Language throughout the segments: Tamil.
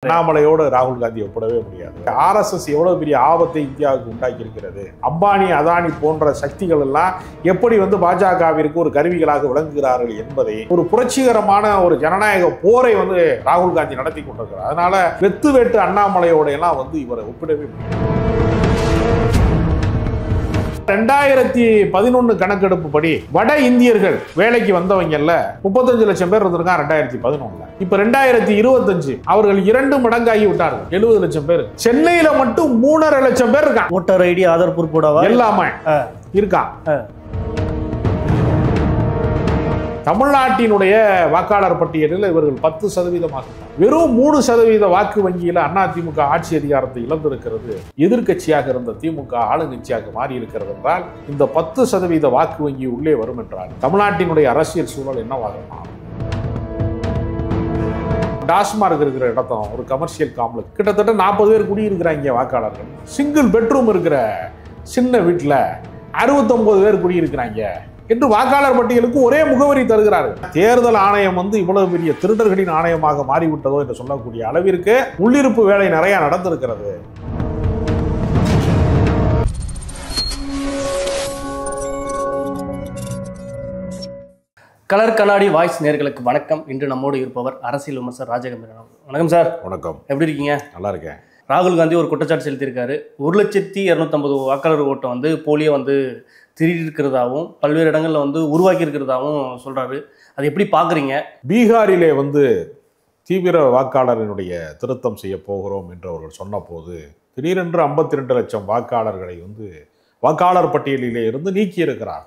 அண்ணாமலையோடு ராகுல் காந்தி ஒப்பிடவே முடியாது. RSS எவ்வளவு பெரிய ஆபத்தை இந்தியாவுக்கு உண்டாக்கி இருக்கிறது. அம்பானி அதானி போன்ற சக்திகள் எல்லாம் எப்படி பாஜகவிற்கு ஒரு கருவிகளாக விளங்குகிறார்கள் என்பதை ஒரு புரட்சிகரமான ஒரு ஜனநாயக போரை ராகுல் காந்தி நடத்தி கொண்டிருக்கிறார். அதனால வெத்து வேட்டு அண்ணாமலையோட எல்லாம் இவரை ஒப்பிடவே முடியாது. 2011 கணக்கெடுப்பு படி வட இந்தியர்கள் வேலைக்கு வந்தவங்கல்ல 35 லட்சம் பேர் இருந்திருக்காங்க 2011. இப்ப 2025 அவர்கள் 2 மடங்காகி விட்டார்கள், 70 லட்சம் பேர். சென்னையில மட்டும் 3.5 லட்சம் பேர் இருக்காங்க. ஓட்டர் ஐடி ஆதார் ப்ரூஃபோட எல்லாமே இருக்கான். தமிழ்நாட்டினுடைய வாக்காளர் பட்டியலில் இவர்கள் 10% வெறும் 3% வாக்கு வங்கியில அதிமுக ஆட்சி அதிகாரத்தை இழந்திருக்கிறது. எதிர்கட்சியாக இருந்த திமுக ஆளுங்கட்சியாக மாறி இருக்கிறது என்றால் இந்த 10% வாக்கு வங்கி உள்ளே வரும் என்றால் தமிழ்நாட்டினுடைய அரசியல் சூழல் என்னவாக மாறும்? டாஸ்மார்க் இருக்கிற இடத்தம் ஒரு கமர்ஷியல் காம்ப்ளெக்ஸ், கிட்டத்தட்ட 40 பேர் குடியிருக்கிறாங்க வாக்காளர்கள். சிங்கிள் பெட்ரூம் இருக்கிற சின்ன வீட்டில் 69 பேர் குடியிருக்கிறாங்க என்று வாக்காளர் பட்டியலுக்கு ஒரே முகவரி தருகிறார்கள். தேர்தல் ஆணையம் இவ்வளவு பெரிய திருடர்களின் ஆணையமாக மாறிவிட்டதோ என்று சொல்லக்கூடிய அளவிற்கு உள்ளிருப்பு வேலை நிறைய நடந்திருக்கிறது. கலர் கண்ணாடி வாய்ஸ் நேயர்களுக்கு வணக்கம். இன்று நம்மோடு இருப்பவர் அரசியல் விமர்சகர் ராஜகம்பீரன். வணக்கம் சார். வணக்கம். எப்படி இருக்கீங்க? நல்லா இருக்கேன். ராகுல் காந்தி ஒரு குற்றச்சாட்டு செலுத்தியிருக்காரு. 1,250 வாக்காளர் ஓட்டை போலியோ திருடிருக்கிறதாவும் பல்வேறு இடங்களில் உருவாக்கி இருக்கிறதாவும் சொல்றாரு. அது எப்படி பாக்குறீங்க? பீகாரிலே தீவிர வாக்காளரினுடைய திருத்தம் செய்ய போகிறோம் என்று அவர்கள் சொன்ன போது திடீரென்று 52 லட்சம் வாக்காளர்களை வாக்காளர் பட்டியலிலே இருந்து நீக்கி இருக்கிறார்.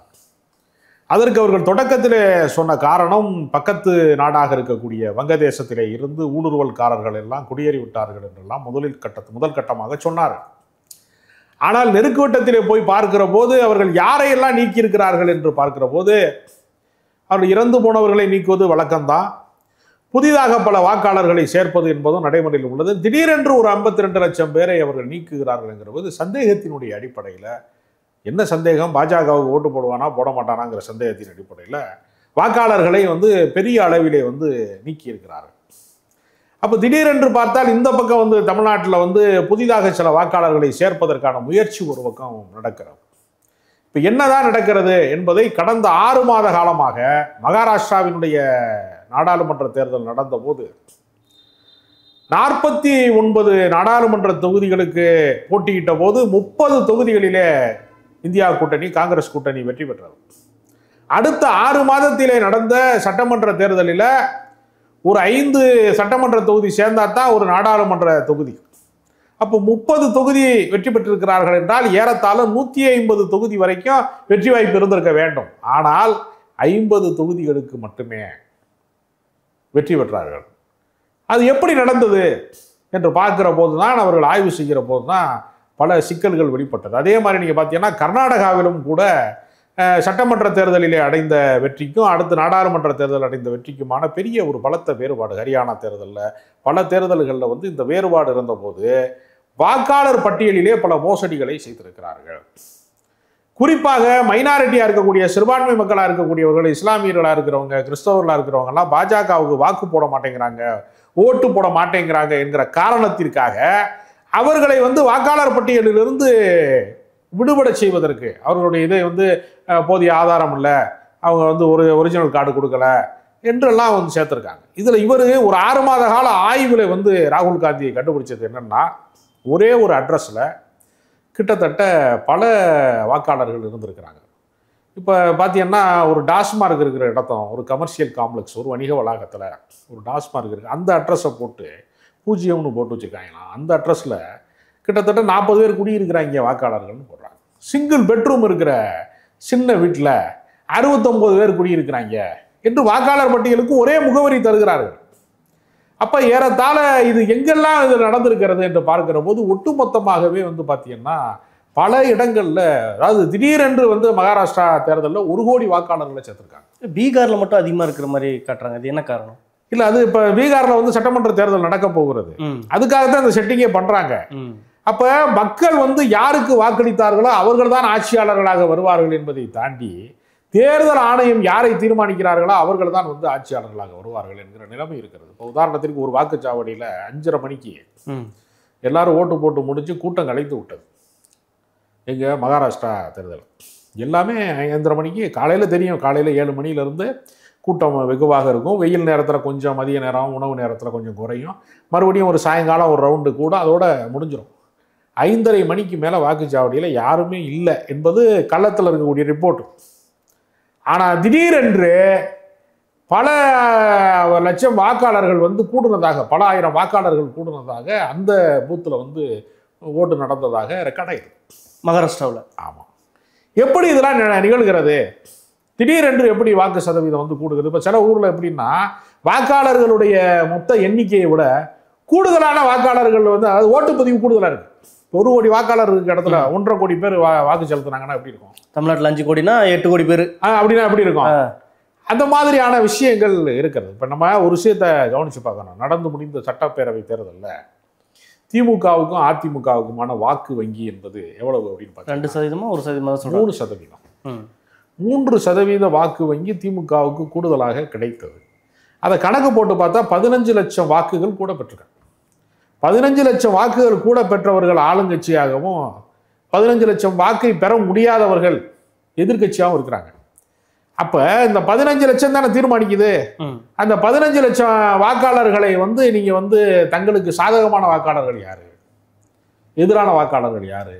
அதற்கு அவர்கள் தொடக்கத்திலே சொன்ன காரணம் பக்கத்து நாடாக இருக்கக்கூடிய வங்கதேசத்திலே இருந்து ஊடுருவல்காரர்கள் எல்லாம் குடியேறிவிட்டார்கள் என்றெல்லாம் முதல் கட்டமாக சொன்னார். ஆனால் நெருக்குவட்டத்திலே போய் பார்க்கிற போது அவர்கள் யாரையெல்லாம் நீக்கியிருக்கிறார்கள் என்று பார்க்கிற போது அவர்கள் இறந்து போனவர்களை நீக்குவது வழக்கம்தான், புதிதாக பல வாக்காளர்களை சேர்ப்பது என்பதும் நடைமுறையில் உள்ளது. திடீரென்று ஒரு 52 லட்சம் பேரை அவர்கள் நீக்குகிறார்கள் என்கிறது சந்தேகத்தினுடைய அடிப்படையில். என்ன சந்தேகம்? பாஜகவுக்கு ஓட்டு போடுவானா போட மாட்டானாங்கிற சந்தேகத்தின் அடிப்படையில் வாக்காளர்களை பெரிய அளவிலே நீக்கியிருக்கிறார்கள். அப்போ திடீரென்று பார்த்தால் இந்த பக்கம் தமிழ்நாட்டில் புதிதாக சில வாக்காளர்களை சேர்ப்பதற்கான முயற்சி ஒரு பக்கம் நடக்கிறது. இப்போ என்னதான் நடக்கிறது என்பதை கடந்த 6 மாத காலமாக மகாராஷ்டிராவினுடைய நாடாளுமன்ற தேர்தல் நடந்த போது 49 நாடாளுமன்ற தொகுதிகளுக்கு போட்டியிட்ட போது 30 தொகுதிகளிலே இந்தியா கூட்டணி காங்கிரஸ் கூட்டணி வெற்றி பெற்றது. அடுத்த 6 மாதத்திலே நடந்த சட்டமன்ற தேர்தலில் ஒரு 5 சட்டமன்ற தொகுதி சேர்ந்தாதான் ஒரு நாடாளுமன்ற தொகுதி. அப்போ 30 தொகுதி வெற்றி பெற்றிருக்கிறார்கள் என்றால் ஏறத்தாழ 150 தொகுதி வரைக்கும் வெற்றி வாய்ப்பு இருந்திருக்க வேண்டும். ஆனால் 50 தொகுதிகளுக்கு மட்டுமே வெற்றி பெற்றார்கள். அது எப்படி நடந்தது என்று பார்க்கிற போது தான், அவர்கள் ஆய்வு செய்கிற போது தான் பல சிக்கல்கள் வெளிப்பட்டது. அதே மாதிரி நீங்கள் பார்த்தீங்கன்னா கர்நாடகாவிலும் கூட சட்டமன்ற தேர்தலிலே அடைந்த வெற்றிக்கும் அடுத்த நாடாளுமன்ற தேர்தல் அடைந்த வெற்றிக்குமான பெரிய ஒரு பலத்த வேறுபாடு. ஹரியானா தேர்தலில் பல தேர்தல்களில் இந்த வேறுபாடு இருந்தபோது வாக்காளர் பட்டியலிலே பல மோசடிகளை செய்திருக்கிறார்கள். குறிப்பாக மைனாரிட்டியாக இருக்கக்கூடிய சிறுபான்மை மக்களாக இருக்கக்கூடியவர்கள், இஸ்லாமியர்களாக இருக்கிறவங்க, கிறிஸ்தவர்களாக இருக்கிறவங்கலாம் பாஜகவுக்கு வாக்கு போட மாட்டேங்கிறாங்க, ஓட்டு போட மாட்டேங்கிறாங்க என்கிற காரணத்திற்காக அவர்களை வாக்காளர் பட்டியலிலிருந்து விடுபட செய்வதற்கு அவர்களுடைய இதை போதிய ஆதாரம் இல்லை, அவங்க ஒரு ஒரிஜினல் கார்டு கொடுக்கல என்றெல்லாம் சேர்த்துருக்காங்க. இதில் இவர் ஒரு 6 மாத கால ஆய்வில் ராகுல் காந்தியை கண்டுபிடிச்சது என்னன்னா, ஒரே ஒரு அட்ரஸில் கிட்டத்தட்ட பல வாக்காளர்கள் இருந்திருக்கிறாங்க. இப்போ பார்த்தீங்கன்னா ஒரு டாஸ்மார்க் இருக்கிற இடத்தம் ஒரு கமர்ஷியல் காம்ப்ளெக்ஸ், ஒரு வணிக வளாகத்தில் ஒரு டாஸ்மார்க் இருக்குது. அந்த அட்ரஸை போட்டு 0ன்னு போட்டு வச்சுருக்காங்களாம். அந்த அட்ரஸில் கிட்டத்தட்ட 40 பேர் குடியிருக்கிறாங்க வாக்காளர்கள்னு போடுறாங்க. சிங்கிள் பெட்ரூம் இருக்கிற சின்ன வீட்டில் 69 பேர் குடியிருக்கிறாங்க என்று வாக்காளர் பட்டியலுக்கு ஒரே முகவரி தருகிறார்கள். அப்போ ஏறத்தாழ இது எங்கெல்லாம் இது நடந்திருக்கிறது என்று பார்க்கிற போது ஒட்டுமொத்தமாகவே பார்த்தீங்கன்னா பல இடங்களில், அதாவது திடீரென்று மகாராஷ்டிரா தேர்தலில் 1 கோடி வாக்காளர்களை சேர்த்துருக்காங்க. பீகாரில் மட்டும் அதிகமாக இருக்கிற மாதிரி காட்டுறாங்க. அது என்ன காரணம்? இல்லை, அது இப்போ பீகாரில் சட்டமன்ற தேர்தல் நடக்க போகிறது, அதுக்காகத்தான் அந்த செட்டிங்கே பண்ணுறாங்க. அப்போ மக்கள் யாருக்கு வாக்களித்தார்களோ அவர்கள் தான் ஆட்சியாளர்களாக வருவார்கள் என்பதை தாண்டி தேர்தல் ஆணையம் யாரை தீர்மானிக்கிறார்களோ அவர்கள் தான் வந்து ஆட்சியாளர்களாக வருவார்கள் என்கிற நிலைமை இருக்கிறது. இப்போ உதாரணத்திற்கு ஒரு வாக்குச்சாவடியில் 5:30 மணிக்கு எல்லாரும் ஓட்டு போட்டு முடிஞ்சு கூட்டம் கலைத்து விட்டது. எங்கள் மகாராஷ்டிரா தேர்தல் எல்லாமே 5:30 மணிக்கு காலையில் தெரியும். காலையில் 7 மணிலேருந்து கூட்டம் வெகுவாக இருக்கும். வெயில் நேரத்தில் கொஞ்சம், மதிய நேரம் உணவு நேரத்தில் கொஞ்சம் குறையும். மறுபடியும் ஒரு சாயங்காலம் ஒரு ரவுண்டு கூட அதோட முடிஞ்சிடும். 5:30 மணிக்கு மேலே வாக்குச்சாவடியில் யாருமே இல்லை என்பது கள்ளத்தில் இருக்கக்கூடிய ரிப்போர்ட்டு. ஆனால் திடீரென்று பல லட்சம் வாக்காளர்கள் வந்து கூடுனதாக, பல ஆயிரம் வாக்காளர்கள் கூடுனதாக அந்த பூத்தில் வந்து ஓட்டு நடந்ததாக ரெக்கார்ட் ஆகிருக்கு மகாராஷ்டிராவில். ஆமாம். எப்படி இதெல்லாம் நிகழ்கிறது? திடீரென்று எப்படி வாக்கு சதவீதம் வந்து கூடுகிறது? இப்போ சில ஊரில் எப்படின்னா வாக்காளர்களுடைய மொத்த எண்ணிக்கையை விட கூடுதலான வாக்காளர்கள் வந்து, அதாவது ஓட்டுப்பதிவு கூடுதலாக இருக்குது. 1 கோடி வாக்காளர் இருக்க இடத்துல 1.5 கோடி பேர் வாக்கு செலுத்தினாங்கன்னா எப்படி இருக்கும்? தமிழ்நாட்டில் 5 கோடினா 8 கோடி பேர் அப்படின்னா எப்படி இருக்கும்? அந்த மாதிரியான விஷயங்கள் இருக்கிறது. இப்போ நம்ம ஒரு விஷயத்தை கவனித்து பார்க்கணும். நடந்து முடிந்த சட்டப்பேரவை தேர்தலில் திமுகவுக்கும் அதிமுகவுக்குமான வாக்கு வங்கி என்பது எவ்வளவு அப்படின்னு பார்த்தா 2% 1% 3%. 3% வாக்கு வங்கி திமுகவுக்கு கூடுதலாக கிடைத்தது. அதை கணக்கு போட்டு பார்த்தா 15 லட்சம் வாக்குகள் கூட பெற்றிருக்காங்க. 15 லட்சம் வாக்குகள் கூட பெற்றவர்கள் ஆளுங்கட்சியாகவும் 15 லட்சம் வாக்கை பெற முடியாதவர்கள் எதிர்கட்சியாகவும் இருக்கிறாங்க. அப்ப இந்த 15 லட்சம் தானே தீர்மானிக்குது. அந்த 15 லட்சம் வாக்காளர்களை வந்து நீங்க வந்து தங்களுக்கு சாதகமான வாக்காளர்கள் யாரு, எதிரான வாக்காளர்கள் யாரு,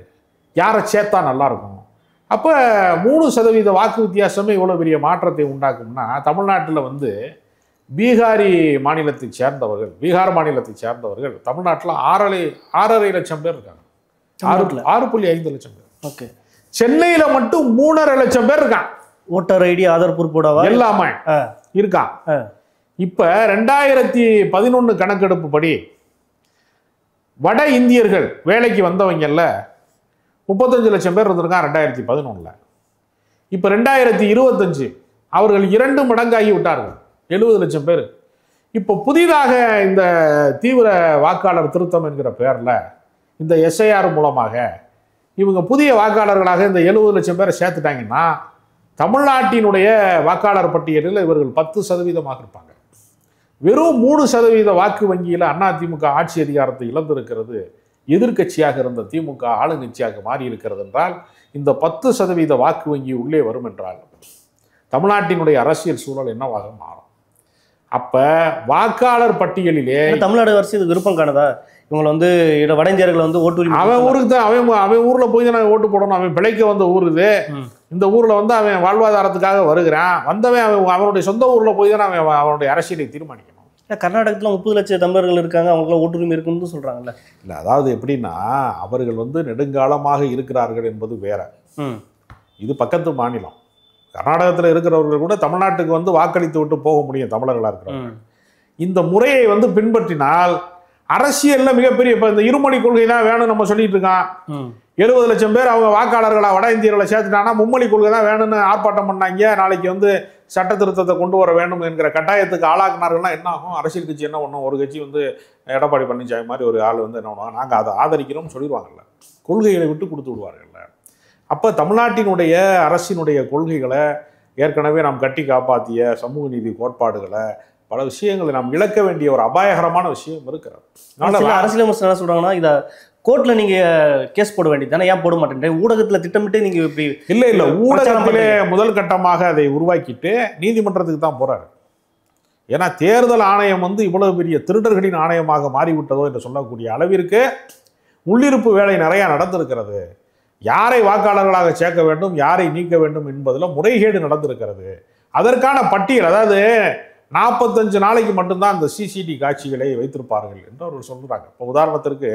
யாரை சேர்த்தா நல்லா இருக்கும்? அப்ப 3% வாக்கு வித்தியாசமே இவ்வளவு பெரிய மாற்றத்தை உண்டாக்கும்னா, தமிழ்நாட்டில் வந்து பீகார் மாநிலத்தை சேர்ந்தவர்கள் தமிழ்நாட்டில் 6.5 லட்சம் பேர் இருக்காங்க. 6.5 லட்சம் பேர். ஓகே. சென்னையில மட்டும் 3.5 லட்சம் பேர் இருக்காங்க. ஓட்டர் ஐடி, ஆதார் பொறுப்போடவா எல்லாமே இருக்கான். இப்ப 2011 கணக்கெடுப்பு படி வட இந்தியர்கள் வேலைக்கு வந்தவங்கல்ல 35 லட்சம் பேர் இருந்திருக்கான் 2011. இப்ப 2025 அவர்கள் 2 மடங்காகி விட்டார்கள், 70 லட்சம் பேர். இப்போ புதிதாக இந்த தீவிர வாக்காளர் திருத்தம் என்கிற பெயரில் இந்த SIR மூலமாக இவங்க புதிய வாக்காளர்களாக இந்த 70 லட்சம் பேரை சேர்த்துட்டாங்கன்னா தமிழ்நாட்டினுடைய வாக்காளர் பட்டியலில் இவர்கள் 10% இருப்பாங்க. வெறும் 3% வாக்கு வங்கியில் அதிமுக ஆட்சி அதிகாரத்தை இழந்திருக்கிறது. எதிர்க்கட்சியாக இருந்த திமுக ஆளுங்கட்சியாக மாறி இருக்கிறது என்றால் இந்த 10% வாக்கு வங்கி உள்ளே வரும் என்றால் தமிழ்நாட்டினுடைய அரசியல் சூழல் என்னவாக மாறும்? அப்ப வாக்காளர் பட்டியலிலே தமிழ்நாடு அரசு இது விருப்பம் காணதா? இவங்களை வந்து வட இந்தியர்களை வந்து ஓட்டு அவன் ஊருக்கு தான் அவன் ஊர்ல போய் தான் ஓட்டு போடணும். அவன் பிழைக்க வந்த ஊர் இது. இந்த ஊர்ல வந்து அவன் வாழ்வாதாரத்துக்காக வருகிறான். வந்தவன் அவனுடைய சொந்த ஊர்ல போய் தான் அவன் அவனுடைய அரசியலை தீர்மானிக்கணும். கர்நாடகத்தில் 30 லட்சம் தமிழர்கள் இருக்காங்க, அவங்களாம் ஓட்டுரிமை இருக்குன்னு சொல்றாங்கல்ல. இல்லை, அதாவது எப்படின்னா அவர்கள் வந்து நெடுங்காலமாக இருக்கிறார்கள் என்பது வேற. இது பக்கத்து மாநிலம். கர்நாடகத்தில் இருக்கிறவர்கள் கூட தமிழ்நாட்டுக்கு வந்து வாக்களித்து விட்டு போக முடியும் தமிழர்களாக இருக்கிறவங்க. இந்த முறையை வந்து பின்பற்றினால் அரசியல்ல மிகப்பெரிய இப்போ இந்த இருமொழி கொள்கை தான் வேணும் நம்ம சொல்லிட்டு இருக்கான். 70 லட்சம் பேர் அவங்க வாக்காளர்களாக வட இந்தியர்களை சேர்த்துட்டாங்கன்னா மும்மொழி கொள்கை தான் வேணும்னு ஆர்ப்பாட்டம் பண்ணாங்க. நாளைக்கு வந்து சட்ட திருத்தத்தை கொண்டு வர வேண்டும் என்கிற கட்டாயத்துக்கு ஆளாக்குனார்கள்னா என்ன ஆகும்? அரசியல் கட்சி என்ன பண்ணும்? ஒரு கட்சி வந்து எடப்பாடி பழனிசாமி மாதிரி ஒரு ஆள் வந்து என்ன பண்ணுவாங்க, நாங்கள் அதை ஆதரிக்கிறோம்னு சொல்லிடுவாங்கல்ல, கொள்கைகளை விட்டு கொடுத்து விடுவார்கள்ல. அப்போ தமிழ்நாட்டினுடைய அரசினுடைய கொள்கைகளை ஏற்கனவே நாம் கட்டி காப்பாற்றிய சமூக நீதி கோட்பாடுகளை பல விஷயங்களை நாம் இழக்க வேண்டிய ஒரு அபாயகரமான விஷயம் இருக்கிறது. அரசியல் விமர்சனம் என்ன சொல்றாங்கன்னா, இதை கோர்ட்ல நீங்க கேஸ் போட வேண்டியது தானே, ஏன் போட மாட்டேன்? ஊடகத்துல திட்டமிட்டு நீங்க இப்படி இல்லை ஊடகத்திலே முதல் கட்டமாக அதை உருவாக்கிட்டு நீதிமன்றத்துக்கு தான் போறாரு. ஏன்னா தேர்தல் ஆணையம் வந்து இவ்வளவு பெரிய திருடர்களின் ஆணையமாக மாறிவிட்டதோ என்று சொல்லக்கூடிய அளவிற்கு உள்ளிருப்பு வேலை நிறைய நடந்திருக்கிறது. யாரை வாக்காளர்களாக சேர்க்க வேண்டும், யாரை நீக்க வேண்டும் என்பதில் முறைகேடு நடந்திருக்கிறது. அதற்கான பட்டியல், அதாவது 45 நாளைக்கு மட்டும்தான் அந்த சிசிடி காட்சிகளை வைத்திருப்பார்கள் என்று அவர்கள் சொல்கிறாங்க. இப்போ உதாரணத்திற்கு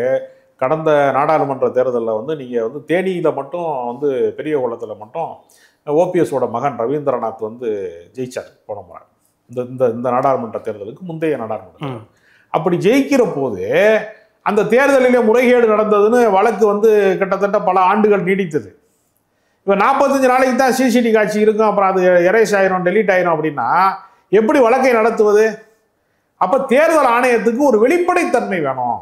கடந்த நாடாளுமன்ற தேர்தலில் வந்து நீங்கள் வந்து தேனியில் மட்டும் வந்து பெரிய குளத்தில் மட்டும் ஓபிஎஸோட மகன் ரவீந்திரநாத் வந்து ஜெயிச்சார் போன முறை இந்த நாடாளுமன்ற தேர்தலுக்கு முந்தைய நாடாளுமன்ற. அப்படி ஜெயிக்கிற போது அந்த தேர்தலிலே முறைகேடு நடந்ததுன்னு வழக்கு வந்து கிட்டத்தட்ட பல ஆண்டுகள் நீடித்தது. இப்போ 45 நாளைக்கு தான் சிசிடி காட்சி இருக்கும், அப்புறம் அது எரேஸ் ஆயிரும், டெலீட் ஆயிரும். அப்படின்னா எப்படி வழக்கை நடத்துவது? அப்போ தேர்தல் ஆணையத்துக்கு ஒரு வெளிப்படைத்தன்மை வேணும்.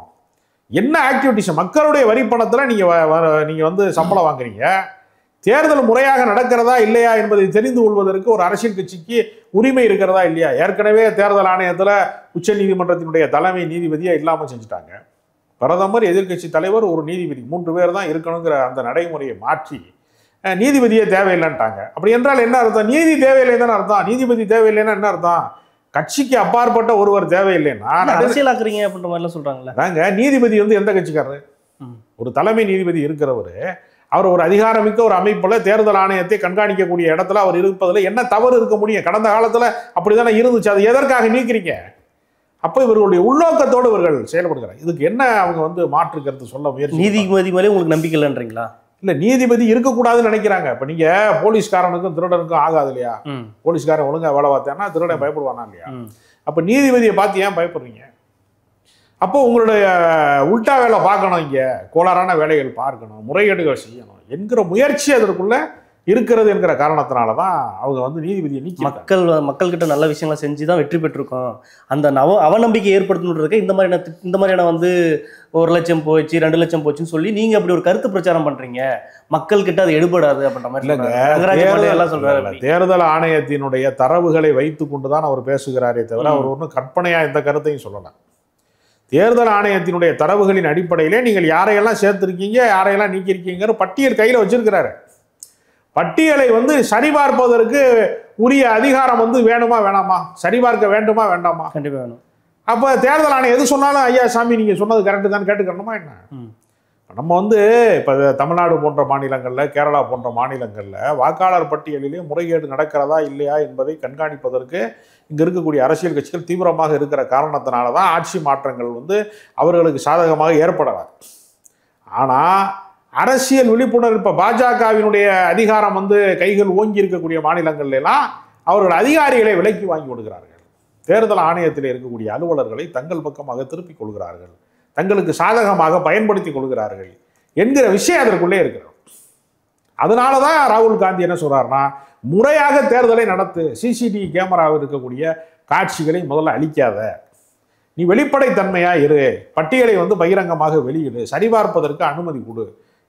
என்ன ஆக்டிவிட்டிஸ், மக்களுடைய வரி பணத்தில் நீங்கள் வந்து சம்பளம் வாங்குறீங்க, தேர்தல் முறையாக நடக்கிறதா இல்லையா என்பதை தெரிந்து கொள்வதற்கு ஒரு அரசியல் கட்சிக்கு உரிமை இருக்கிறதா இல்லையா? ஏற்கனவே தேர்தல் ஆணையத்தில் உச்ச நீதிமன்றத்தினுடைய தலைமை நீதிபதியை இல்லாமல் செஞ்சுட்டாங்க. பிரதமர், எதிர்க்கட்சி தலைவர், ஒரு நீதிபதி, 3 பேர் தான் இருக்கணுங்கிற அந்த நடைமுறையை மாற்றி நீதிபதியே தேவையில்லைன்ட்டாங்க. அப்படி என்றால் என்ன அர்த்தம்? நீதி தேவையில்லை தானே அர்த்தம். நீதிபதி தேவையில்லைன்னா என்ன அர்த்தம்? கட்சிக்கு அப்பாற்பட்ட ஒருவர் தேவையில்லைன்னா அரசியலாக்குறீங்க அப்படின்ற மாதிரிலாம் சொல்றாங்களே. நாங்க நீதிபதி எந்த கட்சிக்காரரு? ஒரு தலைமை நீதிபதி இருக்கிறவர், அவர் ஒரு அதிகாரமிக்க ஒரு அமைப்புல தேர்தல் ஆணையத்தை கண்காணிக்கக்கூடிய இடத்துல அவர் இருப்பதில் என்ன தவறு இருக்க முடியும்? கடந்த காலத்துல அப்படித்தானே இருந்துச்சு. அதை எதற்காக நீக்கிறீங்க? அப்போ இவர்களுடைய உள்நோக்கத்தோடு இவர்கள் செயல்படுகிறாங்க. இதுக்கு என்ன அவங்க மாற்று கருத்து சொல்ல முயற்சி? நீதிபதி மேலே உங்களுக்கு நம்பிக்கை இல்லைன்றீங்களா? இல்ல, நீதிபதி இருக்கக்கூடாதுன்னு நினைக்கிறாங்க. இப்ப நீங்க போலீஸ்காரனுக்கும் திருடனுக்கும் ஆகாது இல்லையா? போலீஸ்காரன் ஒழுங்கா வேலை பார்த்தானா திருடன் பயப்படுவானா இல்லையா? அப்ப நீதிபதியை பார்த்து ஏன் பயப்படுறீங்க? அப்போ உங்களுடைய உல்டா வேலை பார்க்கணும், இங்க கோளாறான வேலைகள் பார்க்கணும், முறைகேடுகள் செய்யணும் என்கிற முயற்சி அதற்குள்ள இருக்கிறது என்கிற காரணத்தினாலதான் அவங்க நீதிபதியை நீக்கி மக்கள்கிட்ட நல்ல விஷயங்களை செஞ்சுதான் வெற்றி பெற்றிருக்கோம். அந்த அவநம்பிக்கை ஏற்படுத்தணுன்றதுக்கு இந்த மாதிரியான 1 லட்சம் போச்சு 2 லட்சம் போச்சுன்னு சொல்லி நீங்க அப்படி ஒரு கருத்து பிரச்சாரம் பண்றீங்க. மக்கள் கிட்ட அது எடுபடாது அப்படின்ற மாதிரி சொல்றாரு. தேர்தல் ஆணையத்தினுடைய தரவுகளை வைத்துக் கொண்டுதான் அவர் பேசுகிறாரே தவிர அவர் ஒன்றும் கற்பனையா எந்த கருத்தையும் சொல்லலாம். தேர்தல் ஆணையத்தினுடைய தரவுகளின் அடிப்படையிலே நீங்கள் யாரையெல்லாம் சேர்த்திருக்கீங்க, யாரையெல்லாம் நீக்கியிருக்கீங்கிற பட்டியல் கையில் வச்சிருக்கிறாரு. பட்டியலை சரிபார்ப்பதற்கு உரிய அதிகாரம் வேணுமா வேணாமா? சரிபார்க்க வேண்டுமா வேண்டாமா? கண்டிப்பா வேணும். அப்ப தேர்தல் ஆணையம் எது சொன்னாலும் ஐயா சாமி நீங்க சொன்னது கரெக்டு தான் கேட்டுக்கணுமா என்ன? நம்ம இப்ப தமிழ்நாடு போன்ற மாநிலங்கள்ல, கேரளா போன்ற மாநிலங்கள்ல வாக்காளர் பட்டியலிலே முறைகேடு நடக்கிறதா இல்லையா என்பதை கண்காணிப்பதற்கு இங்க இருக்கக்கூடிய அரசியல் கட்சிகள் தீவிரமாக இருக்கிற காரணத்தினாலதான் ஆட்சி மாற்றங்கள் அவர்களுக்கு சாதகமாக ஏற்படலாம். ஆனா அரசியல் விழிப்புணர்வு இப்ப பாஜகவினுடைய அதிகாரம் கைகள் ஓங்கி இருக்கக்கூடிய மாநிலங்கள்ல எல்லாம் அவர்கள் அதிகாரிகளை விலைக்கு வாங்கி விடுகிறார்கள். தேர்தல் ஆணையத்தில் இருக்கக்கூடிய அலுவலர்களை தங்கள் பக்கமாக திருப்பிக் கொள்கிறார்கள், தங்களுக்கு சாதகமாக பயன்படுத்திக் கொள்கிறார்கள் என்கிற விஷயம் அதற்குள்ளே இருக்கிறது. அதனாலதான் ராகுல் காந்தி என்ன சொல்றாருன்னா, முறையாக தேர்தலை நடத்து, சிசிடிவி கேமராவில் இருக்கக்கூடிய காட்சிகளை முதல்ல அழிக்காத, நீ வெளிப்படைத்தன்மையா இரு, பட்டியலை பகிரங்கமாக வெளியிடு, சரிபார்ப்பதற்கு அனுமதி கொடு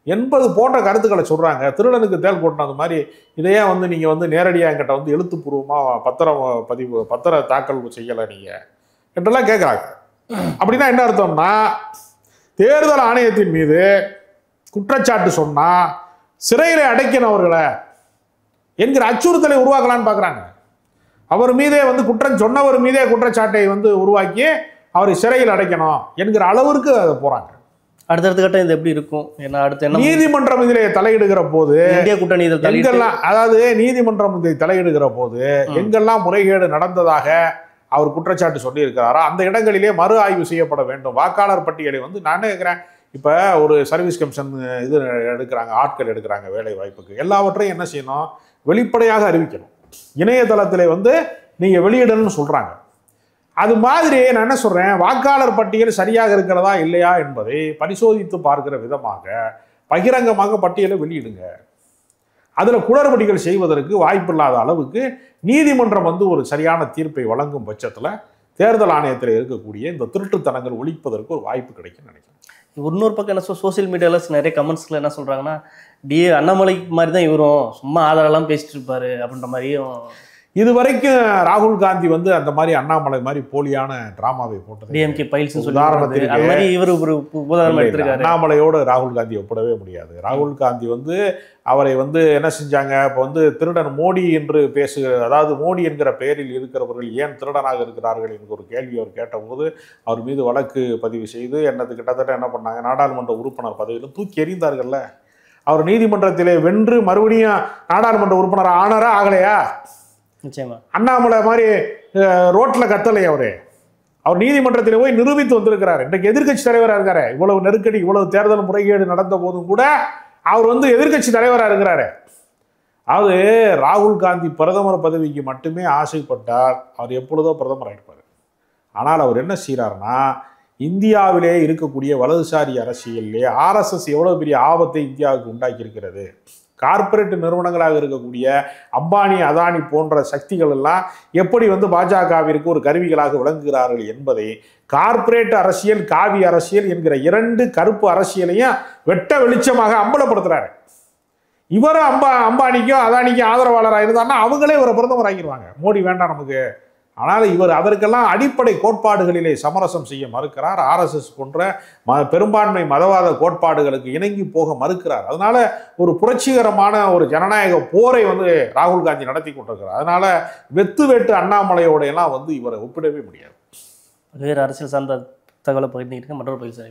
என்பது போன்ற கருத்துக்களை சொல்றாங்க. திருடனுக்கு தேல் போட்டது மாதிரி இதையே நீங்க நேரடியாக என்கிட்ட எழுத்துப்பூர்வமா பத்திர தாக்கல் செய்யலை நீங்க என்றெல்லாம் கேட்குறாங்க. அப்படின்னா என்ன அர்த்தம்னா, தேர்தல் ஆணையத்தின் மீது குற்றச்சாட்டு சொன்னா சிறையில அடைக்கணும் அவர்களை என்கிற அச்சுறுத்தலை உருவாக்கலான்னு பார்க்குறாங்க. அவர் மீதே குற்றம் சொன்னவர் மீதே குற்றச்சாட்டை உருவாக்கி அவரை சிறையில் அடைக்கணும் என்கிற அளவிற்கு அதை போறாங்க. அடுத்தடுத்த கட்டம் இது எப்படி இருக்கும்? ஏன்னா அடுத்து என்ன, நீதிமன்றம் இதிலே தலையிடுகிற போது இந்திய கூட்டணி எங்கெல்லாம், அதாவது நீதிமன்றம் இதை தலையிடுகிற போது எங்கெல்லாம் முறைகேடு நடந்ததாக அவர் குற்றச்சாட்டு சொல்லி இருக்கிறாரோ அந்த இடங்களிலே மறு ஆய்வு செய்யப்பட வேண்டும். வாக்காளர் பட்டியலை நான் கேட்கிறேன், இப்ப ஒரு சர்வீஸ் கமிஷன் இது எடுக்கிறாங்க, ஆட்கள் எடுக்கிறாங்க வேலை வாய்ப்புக்கு, எல்லாவற்றையும் என்ன செய்யணும்? வெளிப்படையாக அறிவிக்கணும். இணையதளத்திலே நீங்க வெளியிடணும்னு சொல்றாங்க. அது மாதிரி நான் என்ன சொல்றேன், வாக்காளர் பட்டியல் சரியாக இருக்கிறதா இல்லையா என்பதை பரிசோதித்து பார்க்கிற விதமாக பகிரங்கமாக பட்டியலை வெளியிடுங்க. அதுல குளறுபடிகள் செய்வதற்கு வாய்ப்பில்லாத அளவுக்கு நீதிமன்றம் ஒரு சரியான தீர்ப்பை வழங்கும் பட்சத்துல தேர்தல் ஆணையத்தில் இருக்கக்கூடிய இந்த திருட்டுத்தனங்கள் ஒழிப்பதற்கு ஒரு வாய்ப்பு கிடைக்கும் நினைக்கிறேன். இன்னொரு பக்கம் என்ன சோசியல் மீடியால நிறைய கமெண்ட்ஸ்ல என்ன சொல்றாங்கன்னா, அண்ணாமலை மாதிரி தான் இவரும் சும்மா ஆதாரெல்லாம் பேசிட்டு இருப்பாரு அப்படின்ற மாதிரியும். இது வரைக்கும் ராகுல் காந்தி அந்த மாதிரி அண்ணாமலை மாதிரி போலியான டிராமாவை போட்டது டிஎம்கே பைல்ஸ் உதாரணத்துக்கு அண்ணாமலையோடு ராகுல் காந்தி ஒப்பிடவே முடியாது. ராகுல் காந்தி அவரை என்ன செஞ்சாங்க, இப்போ திருடன் மோடி என்று அதாவது மோடி என்கிற பெயரில் இருக்கிறவர்கள் ஏன் திருடனாக இருக்கிறார்கள் என்கிற ஒரு கேள்வி அவர் கேட்டபோது அவர் மீது வழக்கு பதிவு செய்து கிட்டத்தட்ட என்ன பண்ணாங்க, நாடாளுமன்ற உறுப்பினர் பதவியிலும் தூக்கி எறிந்தார்கள்ல. அவர் நீதிமன்றத்திலே வென்று மறுபடியும் நாடாளுமன்ற உறுப்பினர் ஆனாரா ஆகலையா? நிச்சயமா. அண்ணாமலை மாதிரி ரோட்ல கத்தலை அவர் நீதிமன்றத்தில் போய் நிரூபித்து வந்திருக்கிறார். இன்றைக்கு எதிர்கட்சி தலைவராக இருக்காரு. இவ்வளவு நெருக்கடி, இவ்வளவு தேர்தல் முறைகேடு நடந்த போதும் கூட அவர் எதிர்கட்சி தலைவராக இருக்கிறாரு. அதாவது ராகுல் காந்தி பிரதமர் பதவிக்கு மட்டுமே ஆசைப்பட்டால் அவர் எப்பொழுதோ பிரதமர் ஆகிருப்பார். ஆனால் அவர் என்ன செய்கிறாருன்னா, இந்தியாவிலே இருக்கக்கூடிய வலதுசாரி அரசியலிலே ஆர்எஸ்எஸ் எவ்வளவு பெரிய ஆபத்தை இந்தியாவுக்கு உண்டாக்கி இருக்கிறது, கார்ப்பரேட் நிறுவனங்களாக இருக்கக்கூடிய அம்பானி அதானி போன்ற சக்திகள் எல்லாம் எப்படி பாஜகவிற்கு ஒரு கருவிகளாக விளங்குகிறார்கள் என்பதை கார்ப்பரேட் அரசியல், காவி அரசியல் என்கிற 2 கருப்பு அரசியலையும் வெட்ட வெளிச்சமாக அம்பலப்படுத்துறாரு. இவர் அம்பானிக்கும் அதானிக்கும் ஆதரவாளராக இருந்தாருன்னா அவங்களே இவரை பிரதமர் ஆக்கிடுவாங்க. மோடி வேண்டாம் நமக்கு. ஆனால் இவர் அதற்கெல்லாம் அடிப்படை கோட்பாடுகளிலே சமரசம் செய்ய மறுக்கிறார். ஆர்எஸ்எஸ் போன்ற பெரும்பான்மை மதவாத கோட்பாடுகளுக்கு இணங்கி போக மறுக்கிறார். அதனால ஒரு புரட்சிகரமான ஒரு ஜனநாயக போரை ராகுல் காந்தி நடத்தி கொண்டிருக்கிறார். அதனால வெத்து வெட்டு அண்ணாமலையோட எல்லாம் இவரை ஒப்பிடவே முடியாது. வேறு அரசியல் சார்ந்த தகவலை பகிர்ந்துக்கிட்டு மற்றொரு பயிற்சி